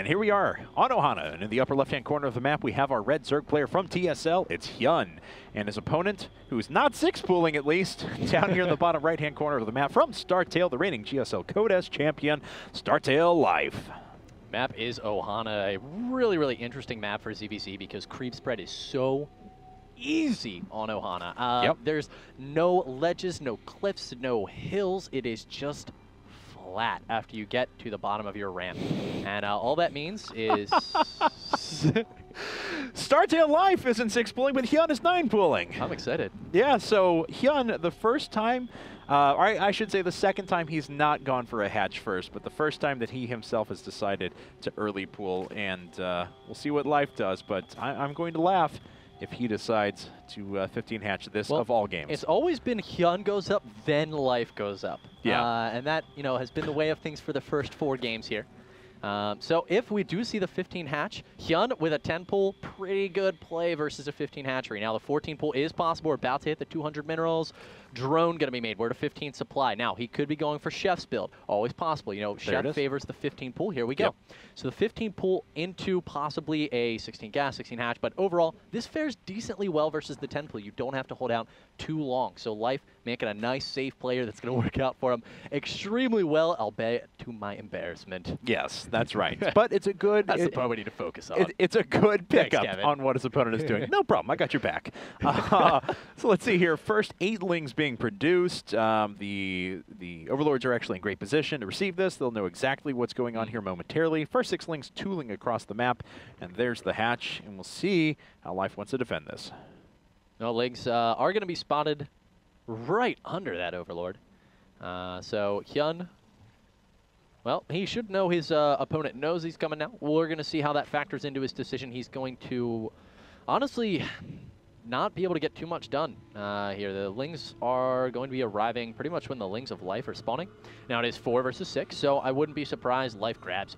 here we are on Ohana, and in the upper left-hand corner of the map, we have our red Zerg player from TSL. It's HyuN, and his opponent, who's not six-pooling at least, down here in the bottom right-hand corner of the map from StarTale, the reigning GSL Codes champion, StarTale Life. Map is Ohana, a really interesting map for ZVZ because creep spread is so easy on Ohana. There's no ledges, no cliffs, no hills. It is just flat after you get to the bottom of your ramp. And all that means is... StarTale Life isn't six-pooling, but HyuN is nine-pooling. I'm excited. Yeah, so HyuN, the first time, or I should say the second time he's not gone for a hatch first, but the first time that he himself has decided to early pool, and we'll see what Life does, but I'm going to laugh if he decides to 15 hatch this of all games. It's always been HyuN goes up, then Life goes up. Yeah. And that, has been the way of things for the first 4 games here. So if we do see the 15 hatch, HyuN with a 10 pull, pretty good play versus a 15 hatchery. Now the 14 pull is possible. We're about to hit the 200 minerals. Drone going to be made. We're at a 15 supply. Now he could be going for Chef's build. Always possible. Chef favors the 15 pull. Here we go. So the 15 pull into possibly a 16 gas, 16 hatch. But overall, this fares decently well versus the 10 pull. You don't have to hold out too long. So Life making a nice, safe player that's going to work out for him extremely well, albeit to my embarrassment. Yes, that's right. But it's a good... That's the part we need to focus on. It's a good pickup on what his opponent is doing. No problem. I got your back. So let's see here. First 8 lings being produced. The Overlords are actually in great position to receive this. They'll know exactly what's going on here momentarily. First 6 lings tooling across the map, and there's the hatch, and we'll see how Life wants to defend this. No, lings are going to be spotted right under that Overlord. So HyuN, well, he should know his opponent knows he's coming now. We're going to see how that factors into his decision. He's going to, honestly, not be able to get too much done here. The lings are going to be arriving pretty much when the lings of Life are spawning. Now it is 4 versus 6, so I wouldn't be surprised Life grabs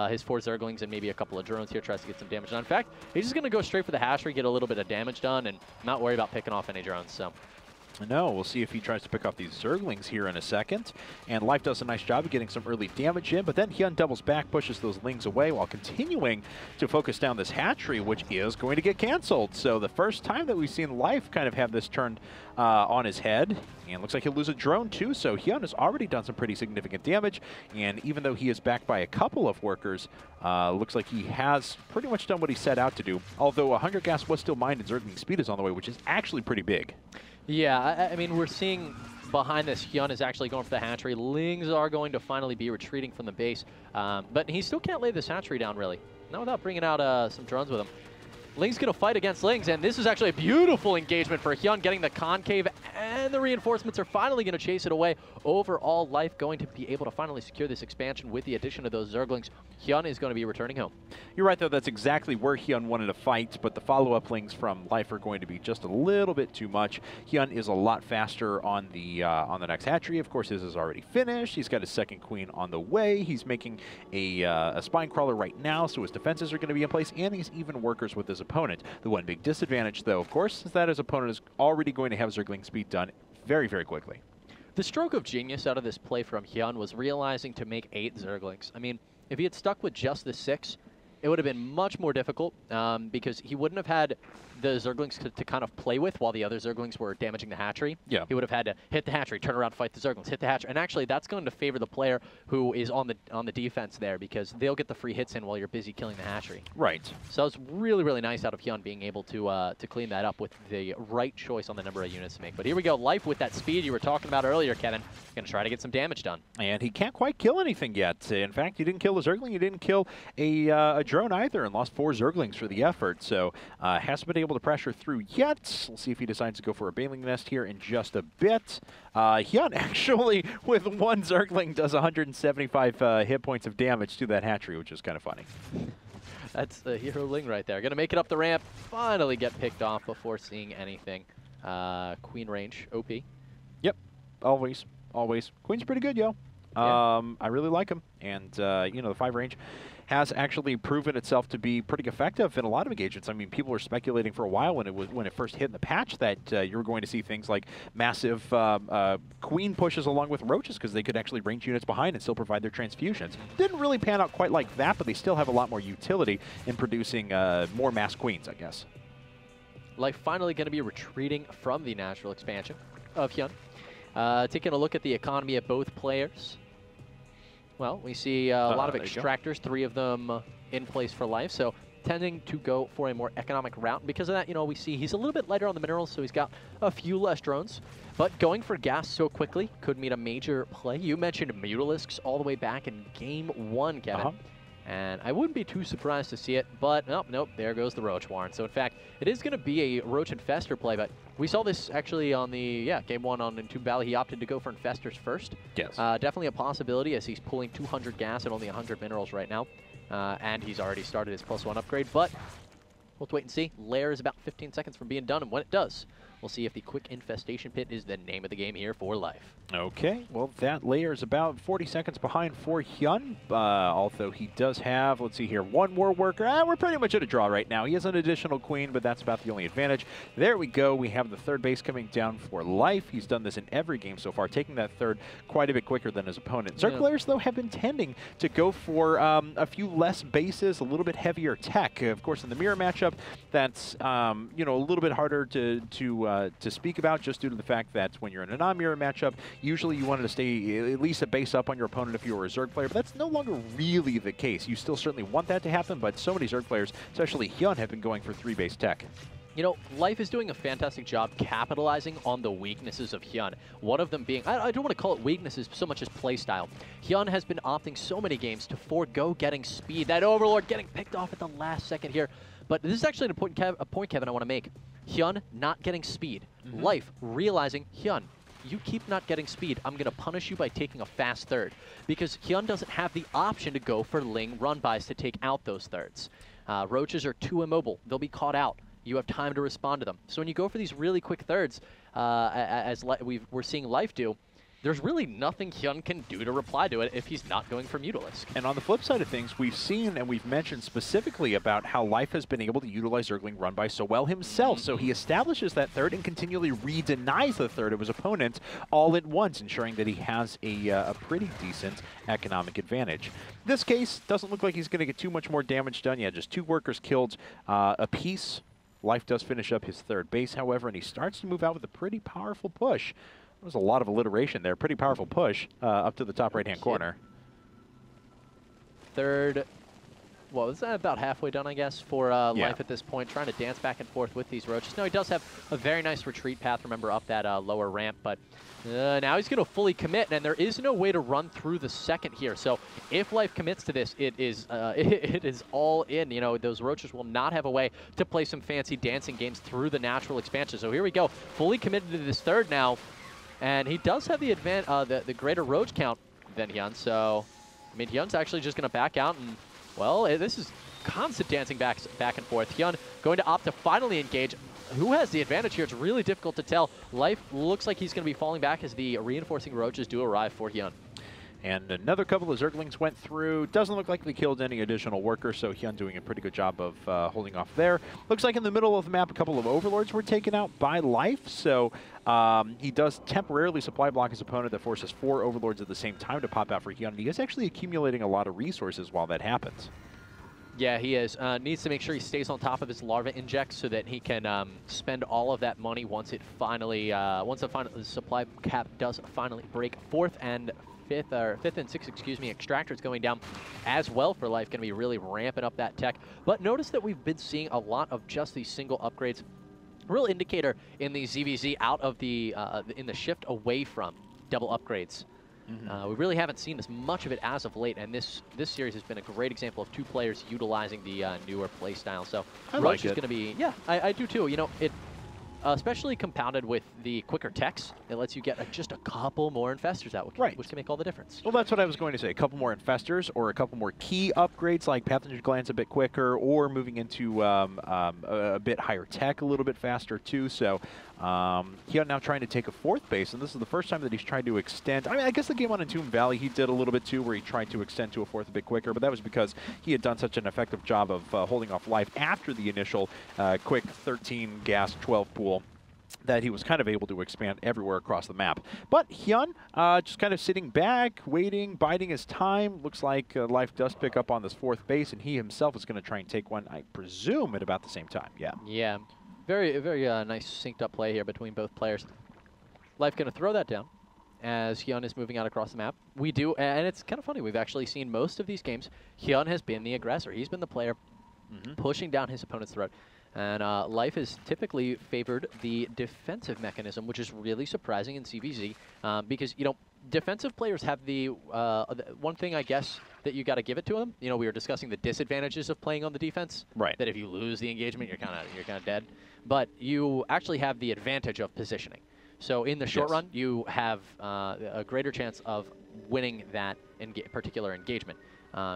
his 4 Zerglings and maybe a couple of drones here, tries to get some damage done. In fact, he's just going to go straight for the hatchery, get a little bit of damage done, and not worry about picking off any drones. So. No, we'll see if he tries to pick off these Zerglings here in a second. And Life does a nice job of getting some early damage in, but then HyuN doubles back, pushes those lings away while continuing to focus down this hatchery, which is going to get canceled. So the first time that we've seen Life kind of have this turned on his head, and looks like he'll lose a drone too, so HyuN has already done some pretty significant damage, and even though he is backed by a couple of workers, looks like he has pretty much done what he set out to do, although a Hunger Gas was still mined and Zergling speed is on the way, which is actually pretty big. Yeah, I mean, we're seeing behind this, HyuN is actually going for the hatchery. Lings are going to finally be retreating from the base, but he still can't lay this hatchery down, really. Not without bringing out some drones with him. Ling's going to fight against Lings, and this is actually a beautiful engagement for HyuN, getting the concave, and the reinforcements are finally going to chase it away. Overall, Life going to be able to finally secure this expansion with the addition of those Zerglings. HyuN is going to be returning home. You're right, though. That's exactly where HyuN wanted to fight, but the follow-up lings from Life are going to be just a little bit too much. HyuN is a lot faster on the next hatchery. Of course, his is already finished. He's got his second queen on the way. He's making a spine crawler right now, so his defenses are going to be in place, and he's even workers with his opponent. The one big disadvantage, though, of course, is that his opponent is already going to have Zergling speed done very, very quickly. The stroke of genius out of this play from HyuN was realizing to make 8 Zerglings. I mean, if he had stuck with just the 6, it would have been much more difficult because he wouldn't have had the Zerglings to kind of play with while the other Zerglings were damaging the hatchery. Yeah. He would have had to hit the hatchery, turn around, fight the Zerglings, hit the hatchery. And actually, that's going to favor the player who is on the defense there because they'll get the free hits in while you're busy killing the hatchery. Right. So it's really nice out of HyuN being able to clean that up with the right choice on the number of units to make. But here we go. Life with that speed you were talking about earlier, Kevin. Going to try to get some damage done. And he can't quite kill anything yet. In fact, he didn't kill a Zergling. He didn't kill a drone either and lost 4 Zerglings for the effort. So hasn't been able to pressure through yet. We'll see if he decides to go for a Baneling Nest here in just a bit. HyuN actually, with 1 Zergling, does 175 hit points of damage to that hatchery, which is kind of funny. That's the hero Ling right there. Going to make it up the ramp, finally get picked off before seeing anything. Queen range, OP. Yep, always. Queen's pretty good, yo. Yeah. I really like him, and the 5 range has actually proven itself to be pretty effective in a lot of engagements. I mean, people were speculating for a while when it first hit in the patch that you were going to see things like massive queen pushes along with roaches because they could actually range units behind and still provide their transfusions. Didn't really pan out quite like that, but they still have a lot more utility in producing more mass queens, I guess. Life finally going to be retreating from the natural expansion of HyuN. Taking a look at the economy of both players. Well, we see a lot of extractors, 3 of them in place for Life, so tending to go for a more economic route. Because of that, you know, we see he's a little bit lighter on the minerals, so he's got a few less drones. But going for gas so quickly could mean a major play. You mentioned Mutalisks all the way back in Game 1, Kevin. And I wouldn't be too surprised to see it, but nope, there goes the Roach Warren. So in fact, it is going to be a Roach Infester play, but we saw this actually on the, Game 1 on Entomb Valley. He opted to go for Infestors first. Yes. Definitely a possibility as he's pulling 200 gas and only 100 minerals right now. And he's already started his +1 upgrade, but we'll have to wait and see. Lair is about 15 seconds from being done, and when it does, we'll see if the quick infestation pit is the name of the game here for Life. Okay, well, that layer is about 40 seconds behind for HyuN, although he does have, let's see here, 1 more worker. We're pretty much at a draw right now. He has an additional queen, but that's about the only advantage. There we go. We have the 3rd base coming down for Life. He's done this in every game so far, taking that 3rd quite a bit quicker than his opponent. Zerg players, though, have been tending to go for a few less bases, a little bit heavier tech. Of course, in the mirror matchup, that's you know, a little bit harder to speak about, just due to the fact that when you're in a non-mirror matchup, usually you wanted to stay at least a base up on your opponent if you were a Zerg player, but that's no longer really the case. You still certainly want that to happen, but so many Zerg players, especially HyuN, have been going for 3-base tech. You know, Life is doing a fantastic job capitalizing on the weaknesses of HyuN. One of them being, I don't want to call it weaknesses so much as playstyle. HyuN has been opting so many games to forego getting speed. That Overlord getting picked off at the last second here. But this is actually a point, Kevin, I want to make. HyuN not getting speed. Life realizing, HyuN, you keep not getting speed, I'm going to punish you by taking a fast 3rd. Because HyuN doesn't have the option to go for Ling run-bys to take out those 3rds. Roaches are too immobile. They'll be caught out. You have time to respond to them. So when you go for these really quick 3rds, as we're seeing Life do, there's really nothing HyuN can do to reply to it if he's not going for Mutalisk. And on the flip side of things, we've seen and we've mentioned specifically about how Life has been able to utilize Zergling run-by so well himself. So he establishes that 3rd and continually re-denies the 3rd of his opponent all at once, ensuring that he has a pretty decent economic advantage. This case doesn't look like he's going to get too much more damage done. Yeah, just 2 workers killed apiece. Life does finish up his 3rd base, however, and he starts to move out with a pretty powerful push. There's a lot of alliteration there. Pretty powerful push up to the top right-hand corner. 3rd, well, is that about halfway done, I guess, for Life at this point, trying to dance back and forth with these roaches. No, he does have a very nice retreat path, remember, up that lower ramp, but now he's going to fully commit, and there is no way to run through the 2nd here. So if Life commits to this, it is it is all in. You know, those roaches will not have a way to play some fancy dancing games through the natural expansion. So here we go, fully committed to this 3rd now. And he does have the the greater roach count than HyuN, so, I mean, HyuN's actually just going to back out, and, well, this is constant dancing back and forth. HyuN going to opt to finally engage. Who has the advantage here? It's really difficult to tell. Life looks like he's going to be falling back as the reinforcing roaches do arrive for HyuN. And another couple of Zerglings went through. Doesn't look like they killed any additional workers, so HyuN doing a pretty good job of holding off there. Looks like in the middle of the map, a couple of Overlords were taken out by Life, so he does temporarily supply block his opponent that forces 4 Overlords at the same time to pop out for HyuN. He is actually accumulating a lot of resources while that happens. Yeah, he is. Needs to make sure he stays on top of his larva injects so that he can spend all of that money once it finally, the supply cap does finally break. 4th and 6th, excuse me, extractors going down as well for Life, going to be really ramping up that tech. But notice that we've been seeing a lot of just these single upgrades. Real indicator in the ZVZ out of the in the shift away from double upgrades. We really haven't seen as much of it as of late, and this series has been a great example of 2 players utilizing the newer playstyle. So I Roach like is it. going to be, I do too. You know, especially compounded with the quicker techs. It lets you get just a couple more infestors out, which can make all the difference. Well, that's what I was going to say. A couple more infestors or a couple more key upgrades like pathogen glands a bit quicker or moving into a bit higher tech a little bit faster too. So HyuN now trying to take a 4th base, and this is the first time that he's tried to extend. I mean, I guess the game on Entomb Valley he did a little bit too, where he tried to extend to a 4th a bit quicker, but that was because he had done such an effective job of holding off life after the initial quick 13 gas 12 pool that he was kind of able to expand everywhere across the map. But HyuN just kind of sitting back, waiting, biding his time. Looks like life does pick up on this 4th base, and he himself is going to try and take one, I presume, at about the same time. Yeah. Yeah. Very nice synced up play here between both players. Life going to throw that down as HyuN is moving out across the map. We do, and it's kind of funny, we've actually seen most of these games, HyuN has been the aggressor. He's been the player pushing down his opponent's throat. And Life has typically favored the defensive mechanism, which is really surprising in CVZ because, you know, defensive players have the one thing, I guess, that you got to give it to them. You know, we were discussing the disadvantages of playing on the defense. Right. That if you lose the engagement, you're kind of dead. But you actually have the advantage of positioning. So in the short run, you have a greater chance of winning that particular engagement.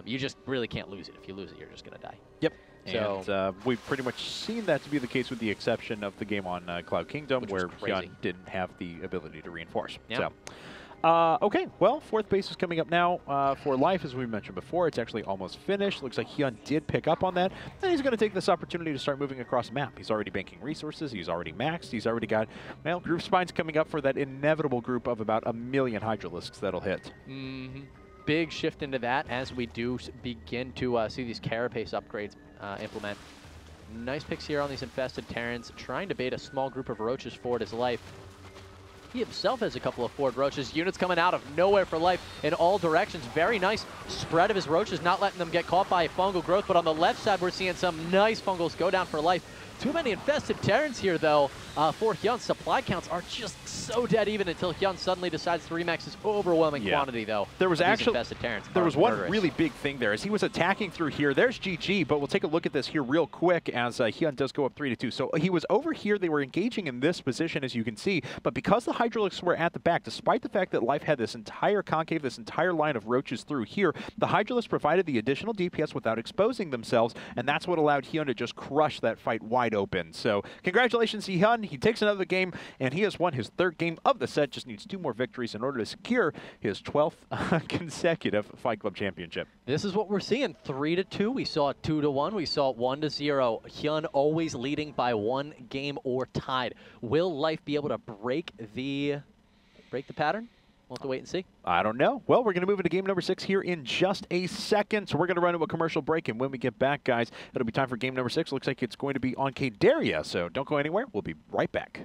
You just really can't lose it. If you lose it, you're just going to die. Yep. So and we've pretty much seen that to be the case with the exception of the game on Cloud Kingdom, where HyuN didn't have the ability to reinforce. Yeah. So, okay, well, 4th base is coming up now for Life, as we mentioned before. It's actually almost finished. Looks like HyuN did pick up on that, and he's going to take this opportunity to start moving across the map. He's already banking resources. He's already maxed. He's already got, well, group spines coming up for that inevitable group of about 1 million Hydralisks that'll hit. Big shift into that as we do begin to see these carapace upgrades implement. Nice picks here on these infested Terrans, trying to bait a small group of roaches forward his Life. He himself has a couple of forward roaches. Units coming out of nowhere for Life in all directions. Very nice spread of his roaches, not letting them get caught by fungal growth. But on the left side, we're seeing some nice fungals go down for Life. Too many infested Terrans here, though, for HyuN. Supply counts are just so dead even until HyuN suddenly decides to remax his overwhelming quantity, though. There was actually there was one really big thing there as he was attacking through here. There's GG, but we'll take a look at this here real quick as HyuN does go up 3-2. So he was over here. They were engaging in this position, as you can see, but because the Hydralisks were at the back, despite the fact that Life had this entire concave, this entire line of roaches through here, the Hydralisks provided the additional DPS without exposing themselves, and that's what allowed HyuN to just crush that fight wide open. So congratulations to HyuN. He takes another game, and he has won his 3rd game of the set. Just needs 2 more victories in order to secure his 12th consecutive Fight Club championship. This is what we're seeing. 3-2. We saw 2-1. We saw 1-0. HyuN always leading by 1 game or tied. Will Life be able to break the pattern? We'll have to wait and see. I don't know. Well, we're going to move into game number 6 here in just a second. So we're going to run into a commercial break, and when we get back, guys, it'll be time for game number 6. Looks like it's going to be on Cadaria, so don't go anywhere. We'll be right back.